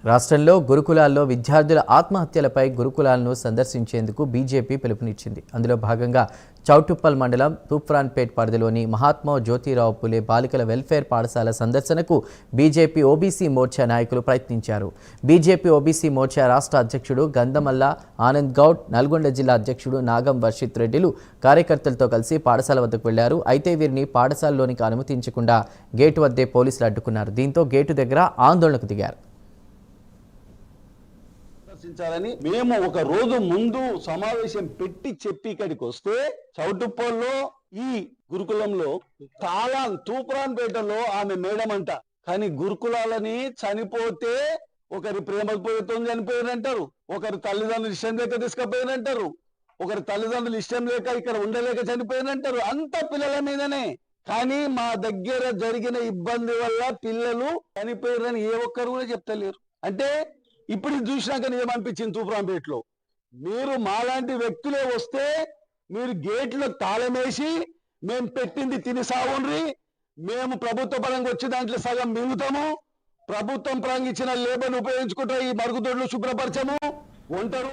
రాష్ట్రంలో గురుకులాల్లో విద్యార్థుల ఆత్మహత్యలపై గురుకులాలను సందర్శించేందుకు బీజేపీ పిలుపునిచ్చింది. అందులో భాగంగా చౌటుప్పల్ మండలం తూప్రాన్పేట్ పరిధిలోని మహాత్మా జ్యోతిరావు పులే బాలికల వెల్ఫేర్ పాఠశాల సందర్శనకు బీజేపీ ఓబీసీ మోర్చా నాయకులు ప్రయత్నించారు. బీజేపీ ఓబీసీ మోర్చా రాష్ట్ర అధ్యక్షుడు గంధమల్ల ఆనంద్ గౌడ్, నల్గొండ జిల్లా అధ్యక్షుడు నాగం వర్షిత్ రెడ్డిలు కార్యకర్తలతో కలిసి పాఠశాల వద్దకు వెళ్లారు. అయితే వీరిని పాఠశాలలోనికి అనుమతించకుండా గేటు వద్దే పోలీసులు అడ్డుకున్నారు. దీంతో గేటు దగ్గర ఆందోళనకు దిగారు. మేము ఒక రోజు ముందు సమావేశం పెట్టి చెప్పి ఇక్కడికి వస్తే చౌటుప్పల్లో ఈ గురుకులంలో తూప్రాన్పేటలో ఆమె మేడం అంట. కానీ గురుకులాలని చనిపోతే ఒకరి ప్రేమతో చనిపోయినంటారు, ఒకరి తల్లిదండ్రులు ఇష్టం లేక తీసుకుపోయినంటారు, ఒకరి తల్లిదండ్రులు ఇష్టం లేక ఇక్కడ ఉండలేక చనిపోయినంటారు. అంత పిల్లల మీదనే. కానీ మా దగ్గర జరిగిన ఇబ్బంది వల్ల పిల్లలు చనిపోయారని ఏ ఒక్కరు కూడా చెప్తలేరు. అంటే ఇప్పుడు చూసినాక ఏమనిపించింది, తూప్రాన్పేటలో మీరు మాలాంటి వ్యక్తులే వస్తే మీరు గేట్లో తాళమేసి మేము పెట్టింది తిని సాగుండ్రి, మేము ప్రభుత్వ పరంగా వచ్చి దాంట్లో సగం మింగుతాము, ప్రభుత్వం పరంగా ఇచ్చిన లేబర్ను ఉపయోగించుకుంటా ఈ మరుగుదొడ్లు శుభ్రపరచము, ఒంటరు